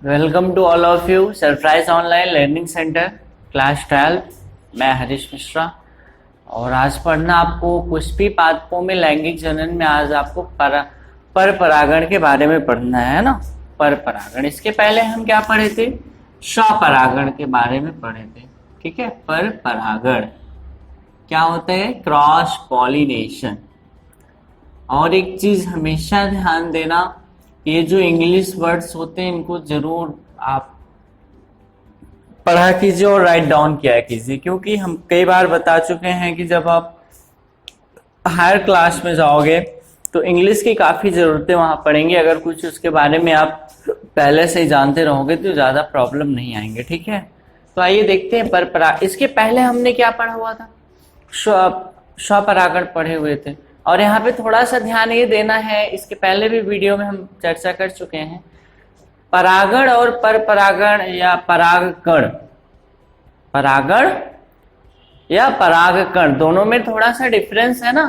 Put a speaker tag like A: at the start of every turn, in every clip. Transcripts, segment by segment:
A: Welcome to all of you surprise online learning centre class 12। मैं हरीश मिश्रा और आज पढ़ना आपको पुष्पी पादपों में लैंगिक जनन में आज आपको पर परागण के बारे में पढ़ना है ना। पर परागण, इसके पहले हम क्या पढ़े थे? स्वपरागण के बारे में पढ़े थे। ठीक है, पर परागण क्या होता है? Cross pollination. और एक चीज हमेशा ध्यान देना, ये जो इंग्लिश वर्ड्स होते हैं इनको जरूर आप पढ़ा कीजिए और राइट डाउन किया कीजिए, क्योंकि हम कई बार बता चुके हैं कि जब आप हायर क्लास में जाओगे तो इंग्लिश की काफ़ी ज़रूरतें वहाँ पड़ेंगी। अगर कुछ उसके बारे में आप पहले से ही जानते रहोगे तो ज़्यादा प्रॉब्लम नहीं आएंगे। ठीक है, तो आइए देखते हैं पर इसके पहले हमने क्या पढ़ा हुआ था? स्वपरागण पढ़े हुए थे। और यहाँ पे थोड़ा सा ध्यान ये देना है, इसके पहले भी वीडियो में हम चर्चा कर चुके हैं, परागण और पर परागण या परागकण, परागण या परागकण दोनों में थोड़ा सा डिफरेंस है ना।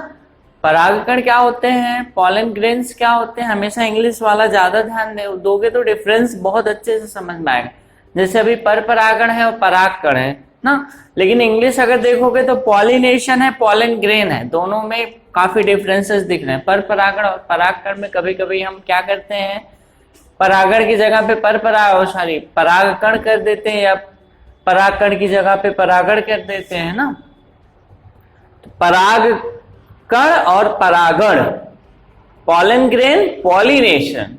A: परागकण क्या होते हैं, पॉलन ग्रेन्स क्या होते हैं, हमेशा इंग्लिश वाला ज्यादा ध्यान दोगे तो डिफरेंस बहुत अच्छे से समझ में आएगा। जैसे अभी पर परागण है और परागकण है ना, लेकिन इंग्लिश अगर देखोगे तो पॉलिनेशन है, पॉलन ग्रेन है, दोनों में काफी डिफरेंसेस दिख रहे हैं। पर परागण और परागकण में कभी कभी हम क्या करते हैं, परागण की जगह पे परागकण कर देते हैं, या परागकण की जगह पे परागण कर देते हैं ना। तो परागकण और परागण, पॉलन ग्रेन, पॉलिनेशन।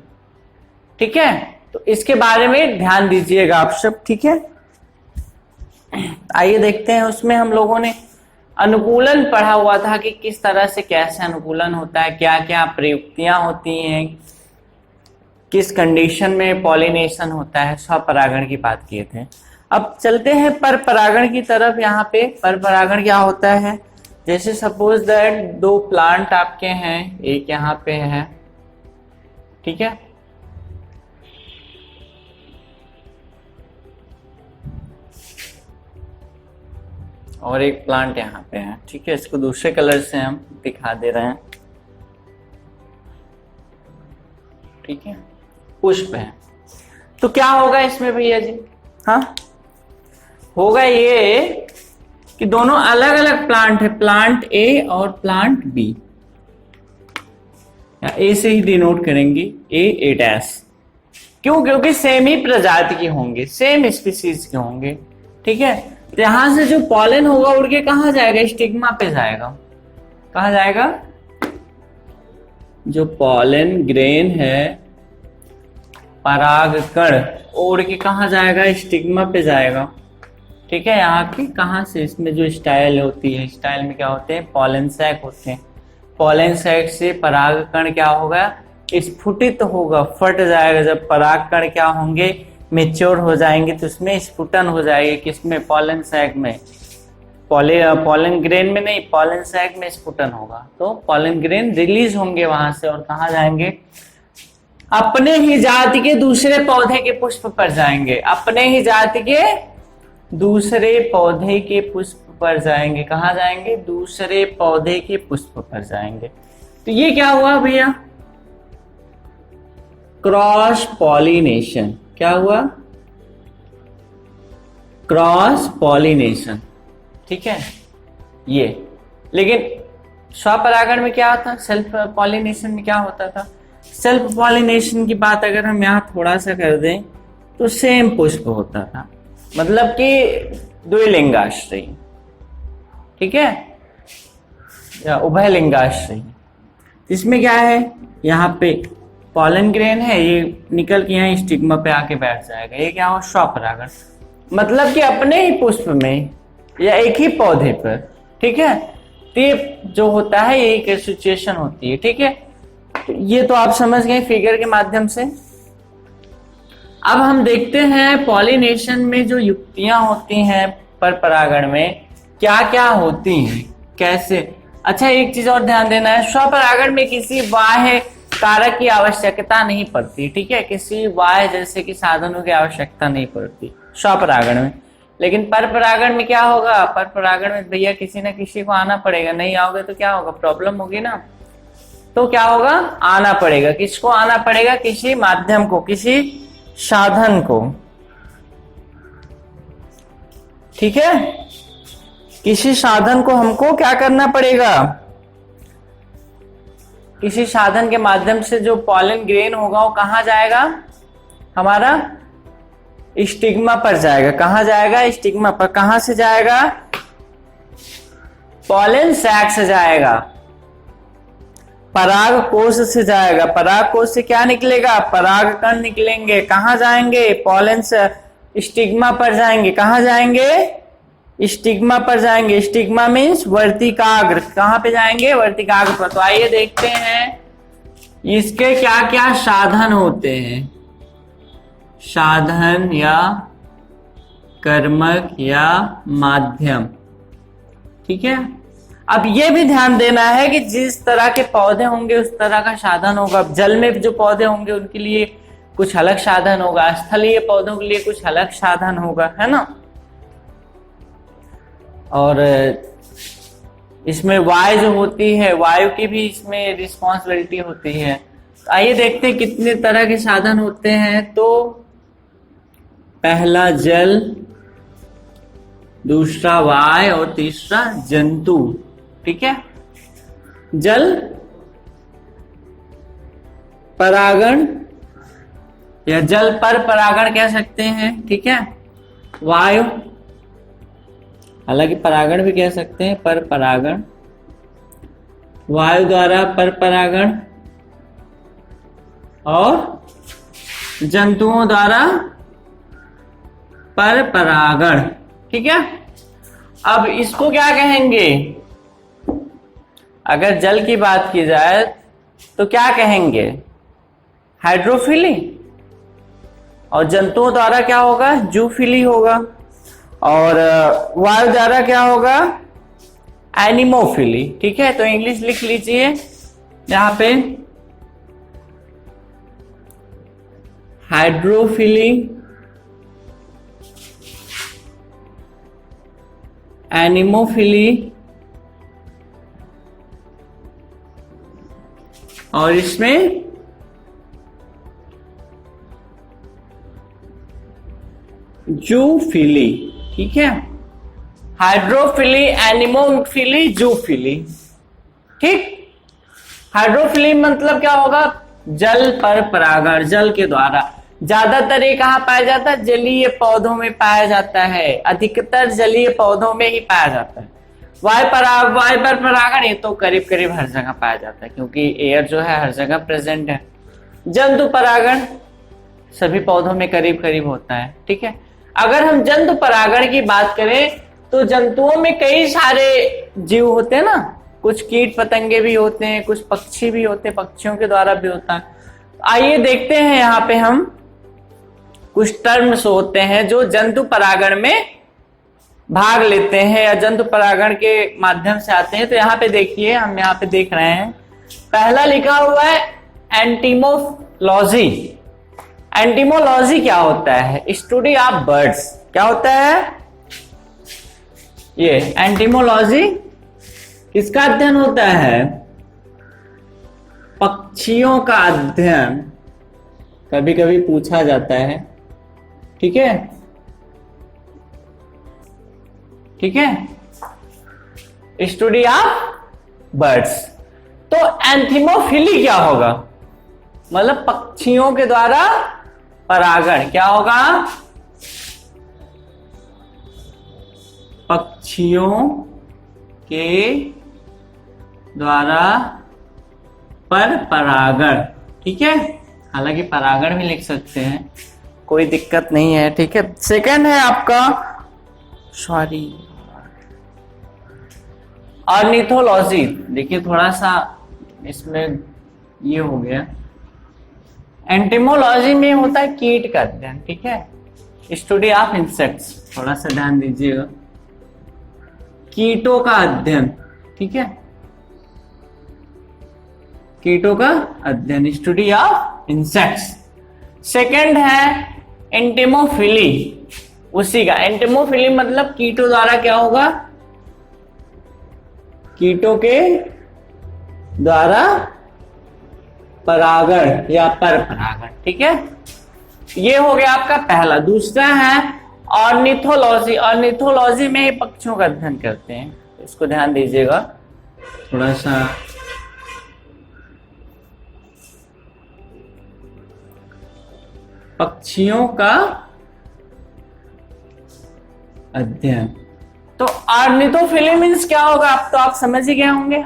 A: ठीक है, तो इसके बारे में ध्यान दीजिएगा आप सब। ठीक है, आइए देखते हैं। उसमें हम लोगों ने अनुकूलन पढ़ा हुआ था कि किस तरह से कैसे अनुकूलन होता है, क्या क्या प्रयुक्तियां होती हैं, किस कंडीशन में पॉलिनेशन होता है। स्वपरागण की बात किए थे। अब चलते हैं पर परागण की तरफ। यहाँ पे पर परागण क्या होता है, जैसे सपोज दैट दो प्लांट आपके हैं, एक यहाँ पे है, ठीक है, और एक प्लांट यहाँ पे है। ठीक है, इसको दूसरे कलर से हम दिखा दे रहे हैं। ठीक है, पुष्प है, तो क्या होगा इसमें भैया जी? हाँ, होगा ये कि दोनों अलग अलग प्लांट है, प्लांट ए और प्लांट बी, या ए से ही डिनोट करेंगे, ए डैश। क्यों? क्योंकि सेम ही प्रजाति के होंगे, सेम स्पीसीज के होंगे। ठीक है, तो यहां से जो पॉलन होगा उड़ के कहां जाएगा? स्टिग्मा पे जाएगा। कहां जाएगा? जो पॉलन ग्रेन है, परागकण, उड़ के कहां जाएगा? स्टिग्मा पे जाएगा। ठीक है, यहाँ की कहां से, इसमें जो स्टाइल होती है, स्टाइल में क्या होते हैं? पॉलन सैक होते हैं। पॉलन सैक से परागकण क्या होगा? स्फुटित होगा, फट जाएगा। जब परागकण क्या होंगे? मेच्योर हो जाएंगे, तो उसमें स्फुटन हो जाएगी। किसमें? पॉलन सैक में। पॉलन ग्रेन में नहीं, पॉलन सैक में स्फुटन होगा, तो पॉलन ग्रेन रिलीज होंगे वहां से और कहाँ जाएंगे? अपने ही जाति के दूसरे पौधे के पुष्प पर जाएंगे। अपने ही जाति के दूसरे पौधे के पुष्प पर जाएंगे। कहाँ जाएंगे? दूसरे पौधे के पुष्प पर जाएंगे। तो ये क्या हुआ भैया? Cross pollination. क्या हुआ? Cross pollination. ठीक है, ये। लेकिन स्वपरागण में क्या होता? सेल्फ पॉलिनेशन में क्या होता था? सेल्फ पॉलिनेशन की बात अगर हम यहाँ थोड़ा सा कर दें तो सेम पुष्प होता था, मतलब कि द्विलिंगाश्रयी। ठीक है, या उभय लिंगाश्रयी। इसमें क्या है? यहाँ पे पॉलन ग्रेन है, ये निकल के यहाँ स्टिग्मा पे आके बैठ जाएगा। ये क्या हो? स्वपरागण, मतलब कि अपने ही पुष्प में या एक ही पौधे पर। ठीक है, तो ये जो होता है ये एक सिचुएशन होती है। ठीक है, तो ये तो आप समझ गए फिगर के माध्यम से। अब हम देखते हैं पॉलिनेशन में जो युक्तियां होती हैं पर परागण में क्या क्या होती हैं, कैसे। अच्छा, एक चीज और ध्यान देना है, स्वपरागण में किसी बाह्य कारक की आवश्यकता नहीं पड़ती। ठीक है, किसी बाह्य जैसे कि साधनों की आवश्यकता नहीं पड़ती स्वपरागण में। लेकिन पर परागण में क्या होगा? पर परागण में भैया किसी न किसी को आना पड़ेगा। नहीं आओगे तो क्या होगा? प्रॉब्लम होगी ना। तो क्या होगा? आना पड़ेगा। किसको आना पड़ेगा? किसी माध्यम को, किसी साधन को, ठीक है, किसी साधन को हमको क्या करना पड़ेगा, किसी साधन के माध्यम से जो पॉलन ग्रेन होगा वो कहां जाएगा, हमारा स्टिग्मा पर जाएगा। कहां जाएगा, स्टिग्मा पर। कहां से जाएगा, पॉलन सैक से जाएगा, पराग कोश से जाएगा। पराग कोश से क्या निकलेगा, पराग कण निकलेंगे। कहां जाएंगे, पॉलन से स्टिग्मा पर जाएंगे। कहां जाएंगे, स्टिग्मा पर जाएंगे। स्टिग्मा मीन्स वर्तिकाग्र। कहां पे जाएंगे, वर्तिकाग्र पर। तो आइए देखते हैं इसके क्या क्या साधन होते हैं, साधन या कर्मक या माध्यम, ठीक है। अब ये भी ध्यान देना है कि जिस तरह के पौधे होंगे उस तरह का साधन होगा। जल में जो पौधे होंगे उनके लिए कुछ अलग साधन होगा, स्थलीय पौधों के लिए कुछ अलग साधन होगा, है ना। और इसमें वायु जो होती है, वायु की भी इसमें रिस्पॉन्सिबिलिटी होती है। आइए देखते हैं कितने तरह के साधन होते हैं। तो पहला जल, दूसरा वायु और तीसरा जंतु, ठीक है। जल परागण या जल पर परागण कह सकते हैं, ठीक है। वायु, हालांकि परागण भी कह सकते हैं, पर परागण, वायु द्वारा पर परागण और जंतुओं द्वारा पर परागण, ठीक है। अब इसको क्या कहेंगे, अगर जल की बात की जाए तो क्या कहेंगे, हाइड्रोफिली। और जंतुओं द्वारा क्या होगा, जूफिली होगा। और वायु द्वारा क्या होगा, एनिमोफिली, ठीक है। तो इंग्लिश लिख लीजिए यहां पे, हाइड्रोफिली, एनिमोफिली और इसमें जूफिली, ठीक है। हाइड्रोफिली, एनिमोफिली, जूफिली, ठीक। हाइड्रोफिली मतलब क्या होगा, जल पर परागण, जल के द्वारा। ज्यादातर ये कहाँ पाया जाता है, जलीय पौधों में पाया जाता है, अधिकतर जलीय पौधों में ही पाया जाता है। वायु पर परागण ये तो करीब करीब हर जगह पाया जाता है, क्योंकि एयर जो है हर जगह प्रेजेंट है। जंतु परागण सभी पौधों में करीब करीब होता है, ठीक है। अगर हम जंतु परागण की बात करें तो जंतुओं में कई सारे जीव होते हैं ना, कुछ कीट पतंगे भी होते हैं, कुछ पक्षी भी होते हैं, पक्षियों के द्वारा भी होता है। आइए देखते हैं यहाँ पे हम कुछ टर्म्स होते हैं जो जंतु परागण में भाग लेते हैं या जंतु परागण के माध्यम से आते हैं। तो यहाँ पे देखिए, हम यहाँ पे देख रहे हैं, पहला लिखा हुआ है एंटीमोलॉजी। एंटीमोलॉजी क्या होता है, स्टडी ऑफ बर्ड्स। क्या होता है ये एंटीमोलॉजी, किसका अध्ययन होता है, पक्षियों का अध्ययन। कभी कभी पूछा जाता है, ठीक है, ठीक है, स्टडी ऑफ बर्ड्स। तो एंथीमोफिली क्या होगा, मतलब पक्षियों के द्वारा परागण। क्या होगा, पक्षियों के द्वारा पर परागण, ठीक है। हालांकि परागण भी लिख सकते हैं, कोई दिक्कत नहीं है, ठीक है। सेकंड है आपका, सॉरी, ऑर्निथोलॉजी। देखिए थोड़ा सा इसमें ये हो गया, एंटीमोलॉजी में होता है कीट का अध्ययन, ठीक है, स्टडी ऑफ इंसेक्ट्स। थोड़ा सा ध्यान दीजिएगा, कीटों का अध्ययन, ठीक है, कीटों का अध्ययन, स्टडी ऑफ इंसेक्ट्स। सेकंड है एंटीमोफिली, उसी का एंटीमोफिली मतलब कीटों द्वारा क्या होगा, कीटों के द्वारा परागण या पर परागण, ठीक है। ये हो गया आपका पहला। दूसरा है ऑर्निथोलॉजी। ऑर्निथोलॉजी में ही पक्षियों का अध्ययन करते हैं, इसको ध्यान दीजिएगा थोड़ा सा। पक्षियों का अध्ययन। तो ऑर्निथोफिली मीन्स क्या होगा, अब तो आप समझ ही गए होंगे।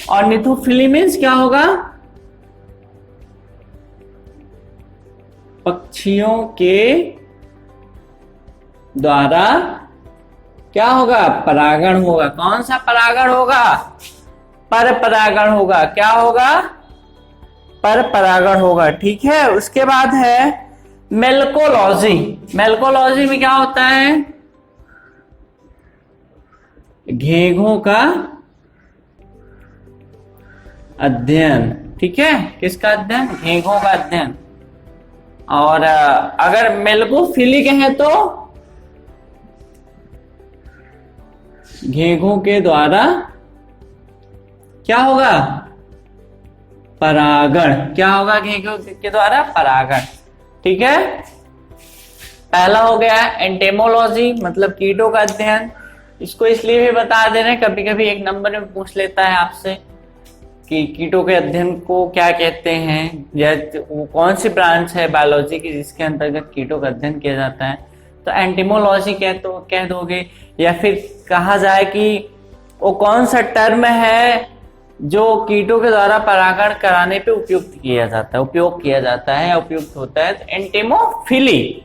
A: ऑर्निथोफिली मीन्स क्या होगा, पक्षियों के द्वारा क्या होगा, परागण होगा। कौन सा परागण होगा, पर परागण होगा। क्या होगा, पर परागण होगा। ठीक है, उसके बाद है मेलकोलॉजी। मेलकोलॉजी में क्या होता है, घेघों का अध्ययन। ठीक है, किसका अध्ययन, घेघों का अध्ययन। और अगर मेलकोफिलिक है तो घेघों के द्वारा क्या होगा, परागण। क्या होगा, घेघों के द्वारा परागण। ठीक है, पहला हो गया एंटेमोलॉजी, मतलब कीटों का अध्ययन। इसको इसलिए भी बता दे रहे हैं, कभी कभी एक नंबर में पूछ लेता है आपसे कि कीटों के अध्ययन को क्या कहते हैं, या वो कौन सी ब्रांच है बायोलॉजी की जिसके अंतर्गत कीटों का अध्ययन किया जाता है। तो एंटेमोलॉजी कह दोगे, या फिर कहा जाए कि वो कौन सा टर्म है जो कीटों के द्वारा परागण कराने पे उपयोग किया जाता है या उपयुक्त होता है, तो एंटेमोफिली।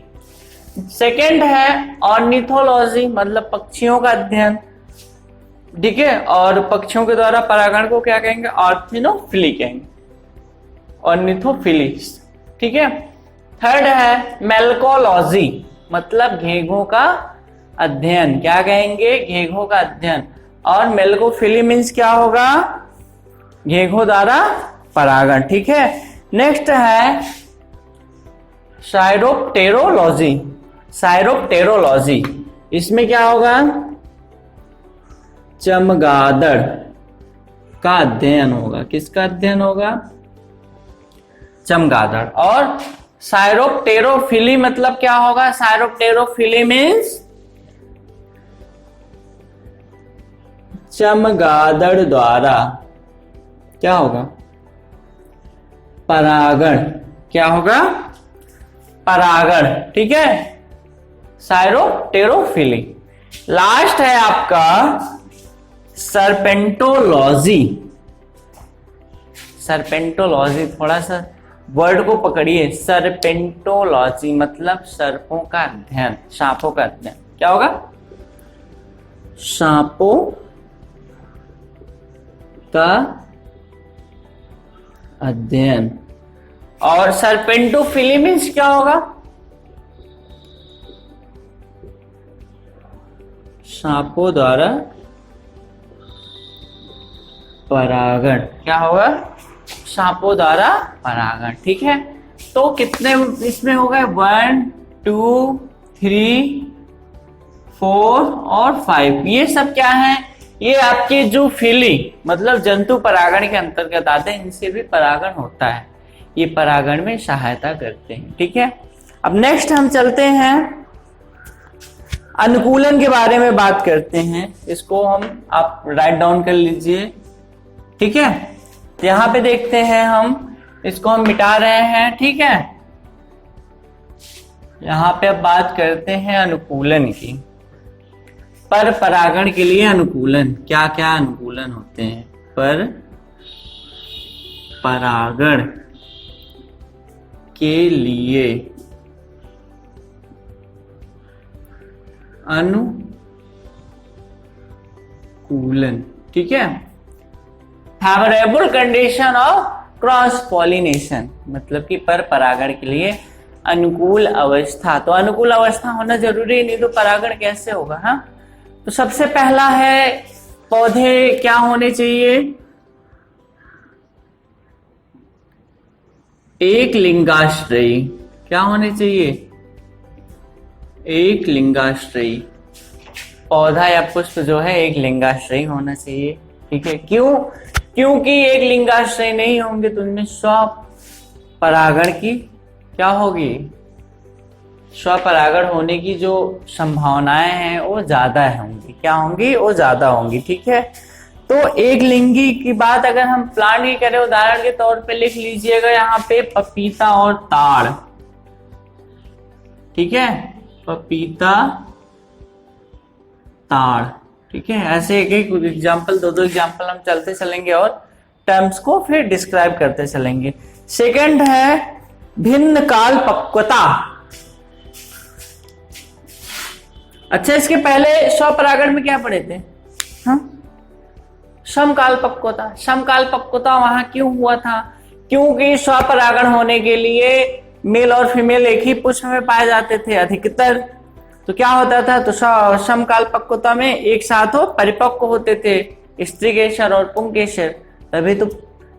A: सेकेंड है ऑर्निथोलॉजी, मतलब पक्षियों का अध्ययन। ठीक है, और पक्षियों के द्वारा परागण को क्या कहेंगे, ऑर्निथोफिली कहेंगे, ऑर्निथोफिली। ठीक है, थर्ड है मेलकोलॉजी, मतलब घेघों का अध्ययन। क्या कहेंगे, घेघों का अध्ययन। और मेलकोफिली मीन्स क्या होगा, घेघों द्वारा परागण। ठीक है, नेक्स्ट है साइरोप्टेरोलॉजी। साइरोप्टेरोलॉजी, इसमें क्या होगा, चमगादड़ का अध्ययन होगा। किसका अध्ययन होगा, चमगादड़। और साइरोप्टेरोफिली मतलब क्या होगा, साइरोप्टेरोफिली मीन्स चमगादड़ द्वारा क्या होगा, परागण। क्या होगा, परागण। ठीक है, साइरोप्टेरोफिली। लास्ट है आपका सर्पेंटोलॉजी। सर्पेंटोलॉजी, थोड़ा सा वर्ड को पकड़िए। सर्पेंटोलॉजी मतलब सर्पों का अध्ययन, सांपों का अध्ययन। क्या होगा, सांपों का अध्ययन। और सर्पेंटोफिली मीन्स क्या होगा, सांपों द्वारा परागण। क्या होगा, सांपों द्वारा परागण। ठीक है, तो कितने इसमें हो गए, 1 2 3 4 और 5। ये सब क्या है, ये आपके जो फिली मतलब जंतु परागण के अंतर्गत आते हैं, इनसे भी परागण होता है, ये परागण में सहायता करते हैं। ठीक है, अब नेक्स्ट हम चलते हैं अनुकूलन के बारे में बात करते हैं। इसको हम आप राइट डाउन कर लीजिए। ठीक है, यहां पे देखते हैं हम, इसको हम मिटा रहे हैं। ठीक है, यहां पे अब बात करते हैं अनुकूलन की। पर परागण के लिए अनुकूलन, क्या क्या अनुकूलन होते हैं पर परागण के लिए अनुकूलन। ठीक है, favourable condition of cross pollination, मतलब कि पर परागण के लिए अनुकूल अवस्था। तो अनुकूल अवस्था होना जरूरी, नहीं तो परागण कैसे होगा। हाँ, तो सबसे पहला है पौधे क्या होने चाहिए, एक लिंगाश्रयी। क्या होने चाहिए, एक लिंगाश्रयी। पौधा या पुष्प जो है एक लिंगाश्रयी होना चाहिए। ठीक है, क्यों, क्योंकि एक लिंगाश्रय नहीं होंगे तो उनमें स्व परागण की क्या होगी, स्वपरागण होने की जो संभावनाएं हैं वो ज्यादा होंगी। क्या होंगी, वो ज्यादा होंगी। ठीक है, तो एक लिंगी की बात अगर हम प्लांट की करें, उदाहरण के तौर पे लिख लीजिएगा यहाँ पे पपीता और ताड़। ठीक है, पपीता ताड़। ठीक है, ऐसे एक एक एग्जाम्पल, दो दो एग्जाम्पल हम चलते चलेंगे और टर्म्स को फिर डिस्क्राइब करते चलेंगे। सेकंड है भिन्न काल पक्वता। अच्छा, इसके पहले स्वपरागण में क्या पढ़े थे? हाँ, समकाल पक्वता। समकाल पक्वता वहां क्यों हुआ था? क्योंकि स्वपरागण होने के लिए मेल और फीमेल एक ही पुष्प में पाए जाते थे अधिकतर। तो क्या होता था, तो समकाल पक्वता में एक साथ हो परिपक्व होते थे स्त्रीकेसर और पुंकेसर, तभी तो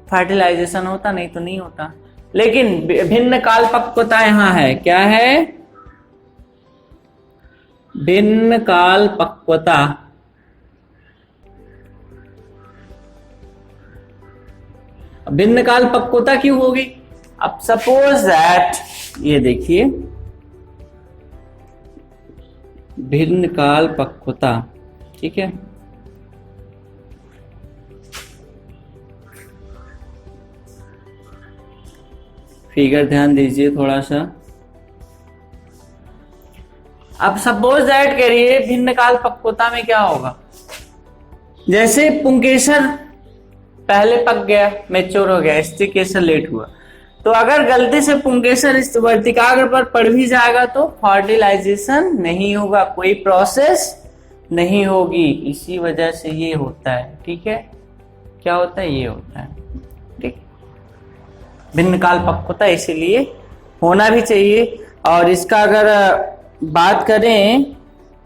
A: फर्टिलाइजेशन होता, नहीं तो नहीं होता। लेकिन भिन्न काल पक्वता यहाँ है, क्या है? भिन्न काल पक्वता। भिन्न काल पक्वता क्यों होगी? अब सपोज दैट, ये देखिए भिन्न काल पक्वता। ठीक है, फिगर ध्यान दीजिए थोड़ा सा। अब सपोज दैट करिए भिन्न काल पक्वता में क्या होगा, जैसे पुंकेसर पहले पक गया, मैच्योर हो गया, स्त्रीकेसर लेट हुआ, तो अगर गलती से पुंकेसर इस वर्तिकाग्र पर पड़ भी जाएगा तो फर्टिलाइजेशन नहीं होगा, कोई प्रोसेस नहीं होगी। इसी वजह से ये होता है। ठीक है, क्या होता है, ये होता है। ठीक, भिन्न काल पक्वता इसीलिए होना भी चाहिए। और इसका अगर बात करें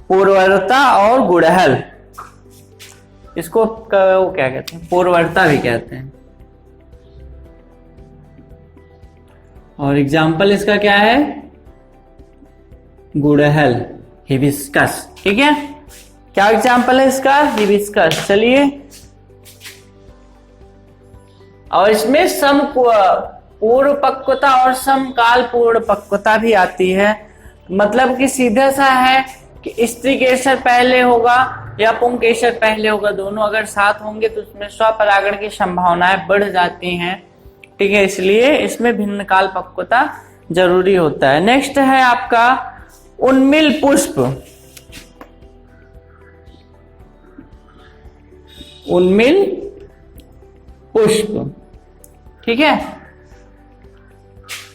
A: पूर्ववर्ता और गुड़हल, इसको वो क्या कहते हैं, पूर्ववर्ता भी कहते हैं। और एग्जाम्पल इसका क्या है, गुड़हल, हिबिस्कस। ठीक है, क्या एग्जाम्पल है इसका, हिबिस्कस। चलिए, और इसमें सम पूर्व पक्वता और समकाल पूर्ण पक्वता भी आती है। मतलब कि सीधा सा है कि स्त्रीकेसर पहले होगा या पुंकेसर पहले होगा, दोनों अगर साथ होंगे तो उसमें स्वपरागण की संभावनाएं बढ़ जाती हैं। ठीक है, इसलिए इसमें भिन्न काल पक्वता जरूरी होता है। नेक्स्ट है आपका उन्मिल पुष्प। उन्मिल पुष्प, ठीक है,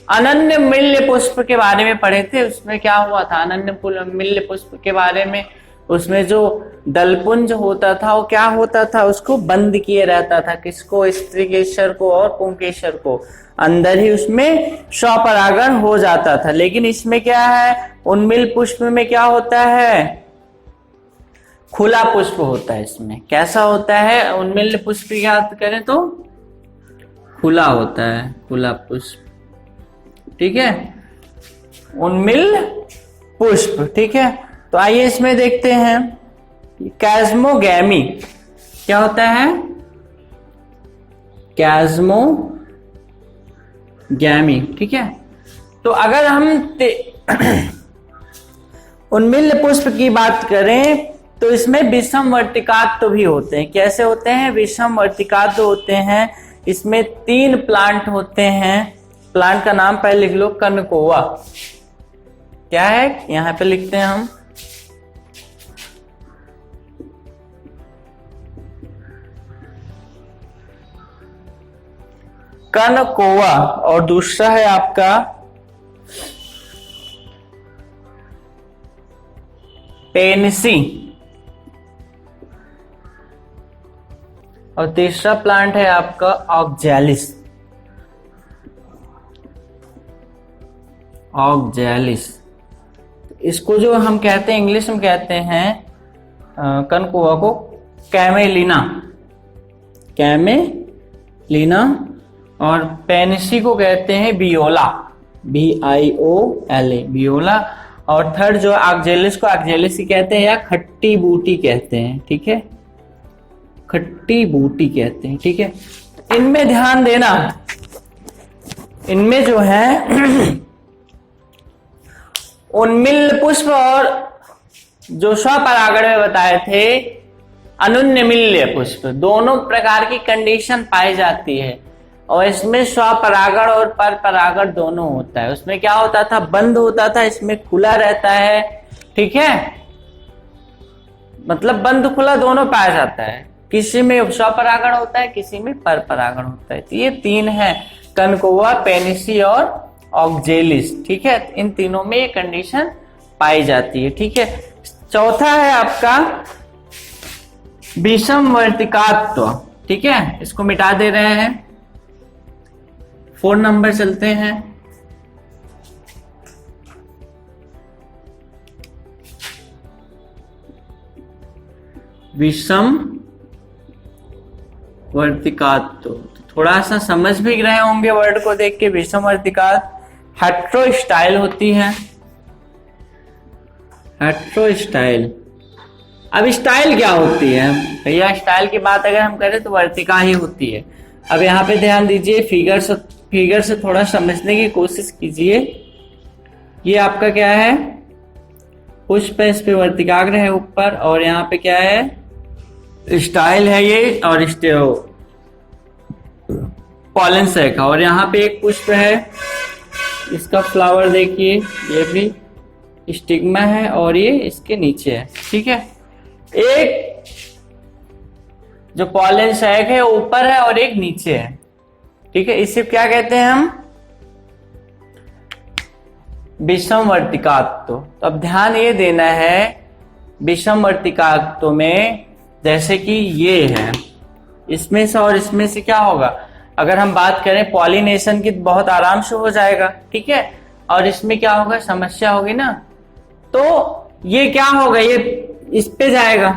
A: अनन्य मिल्य पुष्प के बारे में पढ़े थे। उसमें क्या हुआ था, अनन्य मिल्य पुष्प के बारे में, उसमें जो दलपुंज होता था वो क्या होता था, उसको बंद किए रहता था, किसको, स्त्रीकेसर को और पुंकेसर को, अंदर ही उसमें स्वपरागण हो जाता था। लेकिन इसमें क्या है, उन्मिल पुष्प में क्या होता है, खुला पुष्प होता है। इसमें कैसा होता है, उन्मिल पुष्प की बात करें तो खुला होता है, खुला पुष्प। ठीक है, उन्मिल पुष्प। ठीक है, तो आइए इसमें देखते हैं कैस्मोगैमी क्या होता है, कैस्मोगैमी। ठीक है, तो अगर हम उन्मिल पुष्प की बात करें तो इसमें विषम वर्तिकात भी होते हैं। कैसे होते हैं, विषम वर्तिकात होते हैं। इसमें 3 प्लांट होते हैं। प्लांट का नाम पहले लिख लो, कनकोवा। क्या है, यहां पे लिखते हैं हम कनकोवा, और दूसरा है आपका पेनिसी, और तीसरा प्लांट है आपका ऑक्जेलिस। ऑक्जेलिस, इसको जो हम कहते हैं इंग्लिश में कहते हैं कनकोवा को कैमेलिना, कैमेलिना, और पेनिसी को कहते हैं बियोला, BIOLA, बियोला। और थर्ड जो ऑक्जेलिस को ऑक्जेलिस ही कहते हैं या खट्टी बूटी कहते हैं। ठीक है, खट्टी बूटी कहते हैं। ठीक है, इनमें ध्यान देना, इनमें जो है उन्मिल्ल पुष्प और जो स्वपरागण में बताए थे अनुन्मिल्य पुष्प, दोनों प्रकार की कंडीशन पाई जाती है। और इसमें स्वपरागण और पर परागण दोनों होता है। उसमें क्या होता था, बंद होता था, इसमें खुला रहता है। ठीक है, मतलब बंद खुला दोनों पाया जाता है। किसी में स्वपरागण होता है, किसी में पर परागण होता है। तो ये तीन है, कनकोवा, पेनिसी और ऑक्जेलिस। ठीक है, इन तीनों में ये कंडीशन पाई जाती है। ठीक है, चौथा है आपका विषमवर्तिकात्व। ठीक है, इसको मिटा दे रहे हैं। 4 नंबर चलते हैं। विषम वर्तिकात्व, थोड़ा सा समझ भी रहे होंगे वर्ड को देख के। विषम वर्तिकात्व हेट्रोस्टाइल होती है, हेट्रोस्टाइल। अब स्टाइल क्या होती है भैया? स्टाइल की बात अगर हम करें तो वर्तिका ही होती है। अब यहाँ पे ध्यान दीजिए, फिगर से थोड़ा समझने की कोशिश कीजिए। ये आपका क्या है, पुष्प, इस पे वर्तिकाग्र है ऊपर, और यहाँ पे क्या है, स्टाइल है ये, और पॉलन सैक। और यहाँ पे एक पुष्प है, इसका फ्लावर देखिए, ये भी स्टिग्मा है और ये इसके नीचे है। ठीक है, एक जो पॉलन सैक है ऊपर है और एक नीचे है। ठीक है, इसे क्या कहते हैं हम, विषम वर्तिकात्व। तो अब ध्यान ये देना है, विषम वर्तिकात्व में जैसे कि ये है, इसमें से और इसमें से क्या होगा, अगर हम बात करें पॉलिनेशन की, बहुत आराम से हो जाएगा। ठीक है, और इसमें क्या होगा, समस्या होगी ना। तो ये क्या होगा, ये इस पे जाएगा,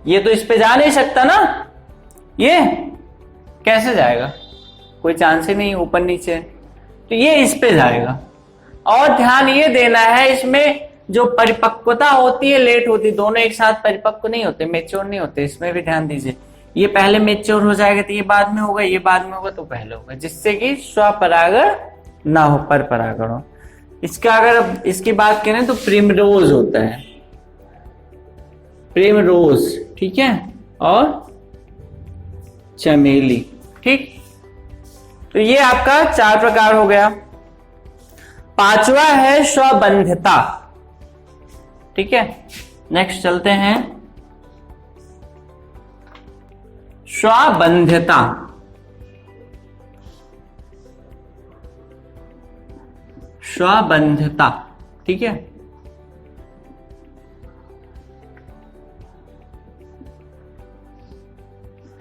A: ये तो इस पे जा नहीं सकता ना, ये कैसे जाएगा, कोई चांस ही नहीं, ऊपर नीचे। तो ये इस पे जाएगा। और ध्यान ये देना है, इसमें जो परिपक्वता होती है लेट होती है, दोनों एक साथ परिपक्व नहीं होते, मेच्योर नहीं होते। इसमें भी ध्यान दीजिए, ये पहले मेच्योर हो जाएगा तो ये बाद में होगा, ये बाद में होगा तो पहले होगा, जिससे कि स्वपरागण ना हो, पर परागण हो। इसका अगर इसकी बात करें तो प्रिमरोज होता है, प्रिमरोज। ठीक है, और चमेली। ठीक, तो ये आपका 4 प्रकार हो गया। 5वां है स्वबंधता। ठीक है, नेक्स्ट चलते हैं, स्वबंधता। स्वबंधता, ठीक है,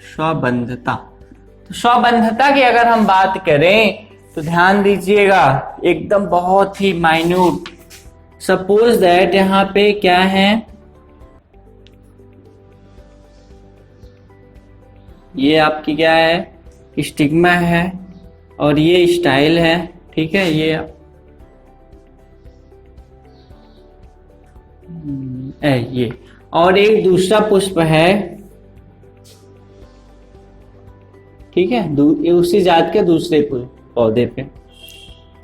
A: स्वबंधता। तो स्वबंधता की अगर हम बात करें तो ध्यान दीजिएगा, एकदम बहुत ही माइन्यूट। सपोज दैट यहां पे क्या है, ये आपकी क्या है, स्टिग्मा है, और ये स्टाइल है। ठीक है, ये और एक दूसरा पुष्प है। ठीक है, उसी जात के दूसरे पौधे पे,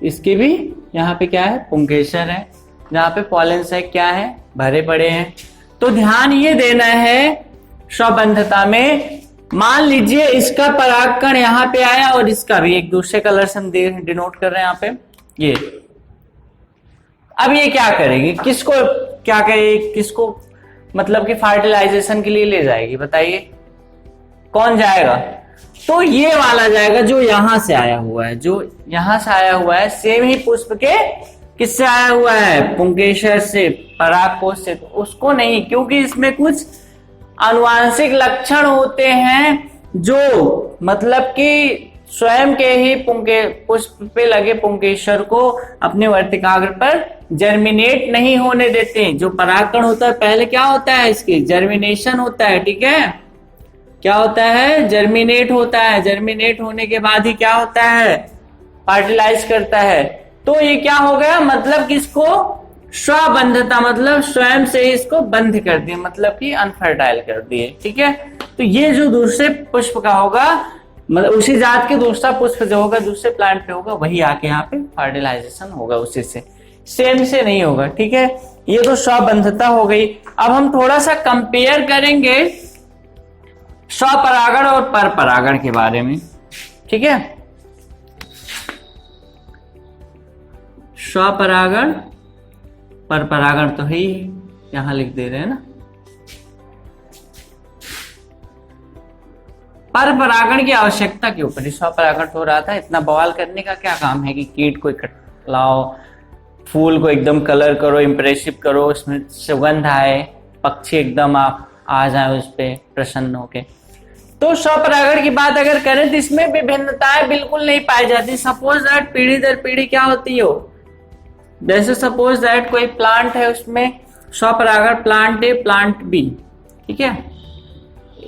A: इसके भी यहाँ पे क्या है, पुंकेसर है, जहाँ पे पॉलन सैक क्या है, भरे पड़े हैं। तो ध्यान ये देना है स्वबंधता में, मान लीजिए इसका परागकण यहाँ पे आया और इसका भी, एक दूसरे कलर से हम डिनोट कर रहे हैं यहाँ पे ये। अब ये क्या करेगी, किसको क्या करेगी, किसको मतलब कि फर्टिलाइजेशन के लिए ले जाएगी, बताइए कौन जाएगा? तो ये वाला जाएगा जो यहां से आया हुआ है, जो यहां से आया हुआ है, सेम ही पुष्प के किससे आया हुआ है, पुंकेसर से, परागकोश से। तो उसको नहीं, क्योंकि इसमें कुछ आनुवांशिक लक्षण होते हैं जो मतलब कि स्वयं के ही पुष्प पे लगे पुंकेसर को अपने वर्तिकाग्र पर जर्मिनेट नहीं होने देते। जो परागकण होता है पहले क्या होता है, इसकी जर्मिनेशन होता है। ठीक है, क्या होता है, जर्मिनेट होता है, जर्मिनेट होने के बाद ही क्या होता है, फर्टिलाइज करता है। तो ये क्या हो गया, मतलब कि इसको स्वबंधता, मतलब स्वयं से ही इसको बंद कर दिए, मतलब कि अनफर्टाइल कर दिए। ठीक है, तो ये जो दूसरे पुष्प का होगा मतलब उसी जात के दूसरा पुष्प जो होगा दूसरे प्लांट पे होगा वही आके यहाँ पे फर्टिलाइजेशन होगा उसी से, सेम से नहीं होगा। ठीक है, ये तो स्वबंधता हो गई। अब हम थोड़ा सा कंपेयर करेंगे स्वपरागण और परपरागण के बारे में। ठीक है, स्वपरागण परपरागण तो है ही, यहां लिख दे रहे हैं ना। परपरागण की आवश्यकता के ऊपर स्वपरागण हो रहा था। इतना बवाल करने का क्या काम है कि कीट को लाओ, फूल को एकदम कलर करो, इंप्रेसिव करो, उसमें सुगंध आए, पक्षी एकदम आप आ जाए उस पे प्रसन्न होके। तो स्वपरागण की बात अगर करें तो इसमें विभिन्नताएं बिल्कुल नहीं पाई जाती। सपोज दैट पीढ़ी दर पीढ़ी क्या होती हो, जैसे सपोज दैट कोई प्लांट है उसमें स्वपरागण प्लांट ए प्लांट बी, ठीक है,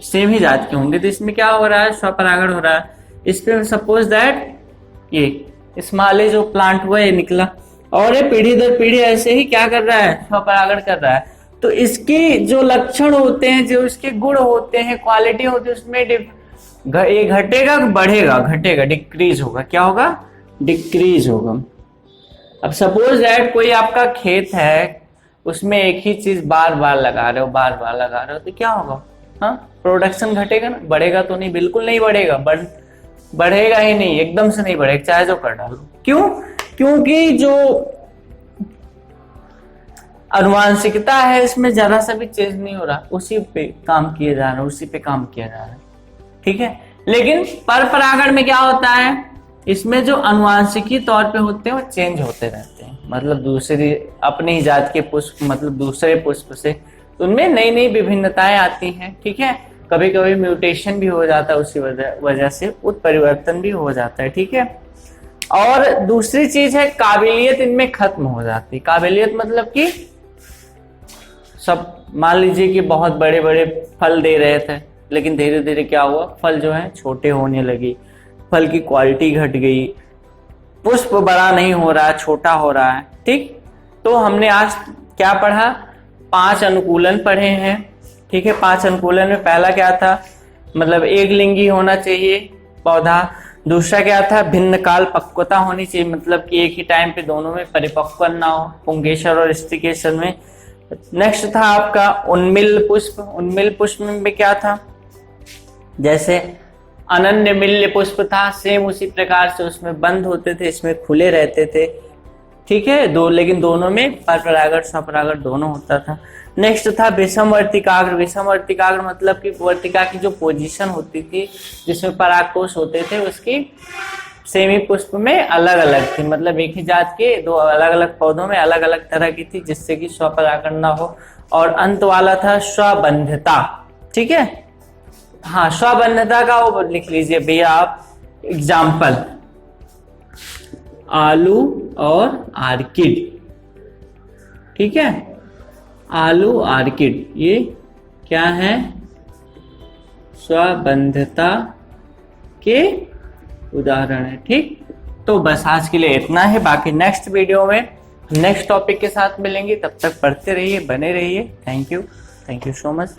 A: सेम ही जात के होंगे, तो इसमें क्या हो रहा है, स्वपरागण हो रहा है। इसमें सपोज दैट ये स्मॉल जो प्लांट हुआ ये निकला, और ये पीढ़ी दर पीढ़ी ऐसे ही क्या कर रहा है, स्वपरागण कर रहा है। तो इसके जो लक्षण होते हैं, जो इसके गुण होते हैं, क्वालिटी होती है, उसमें ये घटेगा बढ़ेगा, घटेगा डिक्रीज होगा, क्या होगा, डिक्रीज होगा। अब सपोज दैट कोई आपका खेत है, उसमें एक ही चीज बार बार लगा रहे हो, बार बार लगा रहे हो, तो क्या होगा, हाँ, प्रोडक्शन घटेगा ना, बढ़ेगा तो नहीं, बिल्कुल नहीं बढ़ेगा, बढ़ेगा ही नहीं, एकदम से नहीं बढ़ेगा, चाहे जो कर डालो। क्यों? क्योंकि जो अनुवांशिकता है इसमें जरा सा भी चेंज नहीं हो रहा, उसी पे काम किया जा रहा है, उसी पे काम किया जा रहा है। ठीक है, लेकिन परपरागण में क्या होता है, इसमें जो अनुवांशिकी तौर पे होते हैं वो चेंज होते रहते हैं, मतलब दूसरी अपनी ही जात के पुष्प, मतलब दूसरे पुष्प से उनमें नई नई विभिन्नताएं आती हैं। ठीक है, कभी कभी म्यूटेशन भी हो जाता है, उसी वजह से उत्परिवर्तन भी हो जाता है। ठीक है, और दूसरी चीज है काबिलियत इनमें खत्म हो जाती है। काबिलियत मतलब कि सब मान लीजिए कि बहुत बड़े बड़े फल दे रहे थे, लेकिन धीरे धीरे क्या हुआ, फल जो है छोटे होने लगी, फल की क्वालिटी घट गई, पुष्प बड़ा नहीं हो रहा, छोटा हो रहा है। ठीक, तो हमने आज क्या पढ़ा, 5 अनुकूलन पढ़े हैं। ठीक है, 5 अनुकूलन में पहला क्या था, मतलब एक लिंगी होना चाहिए पौधा। दूसरा क्या था, भिन्न काल पक्वता होनी चाहिए, मतलब कि एक ही टाइम पे दोनों में परिपक्व ना हो, पुंकेसर और स्त्रीकेसर में। नेक्स्ट था आपका उन्मिल पुष्प। उन्मिल पुष्प में क्या था, जैसे अनन्य मिल्य पुष्प था, सेम उसी प्रकार से उसमें बंद होते थे, इसमें खुले रहते थे। ठीक है, लेकिन दोनों में परपरागण स्वपरागण दोनों होता था। नेक्स्ट था विषम वर्तिकाग्र। विषम वर्तिकाग्र मतलब कि वर्तिका की जो पोजीशन होती थी जिसमें परागकोश होते थे, उसकी सेमी पुष्प में अलग अलग थी, मतलब एक ही जात के दो अलग अलग पौधों में अलग अलग तरह की थी, जिससे कि स्वपरागण ना हो। और अंत वाला था स्वबंधता। ठीक है, हाँ, स्वबंधता का वो लिख लीजिए भैया आप, एग्जाम्पल आलू और आर्किड। ठीक है, आलू आर्किड ये क्या है, स्वबंधता के उदाहरण है। ठीक, तो बस आज के लिए इतना है, बाकी नेक्स्ट वीडियो में नेक्स्ट टॉपिक के साथ मिलेंगे, तब तक पढ़ते रहिए, बने रहिए। Thank you so much.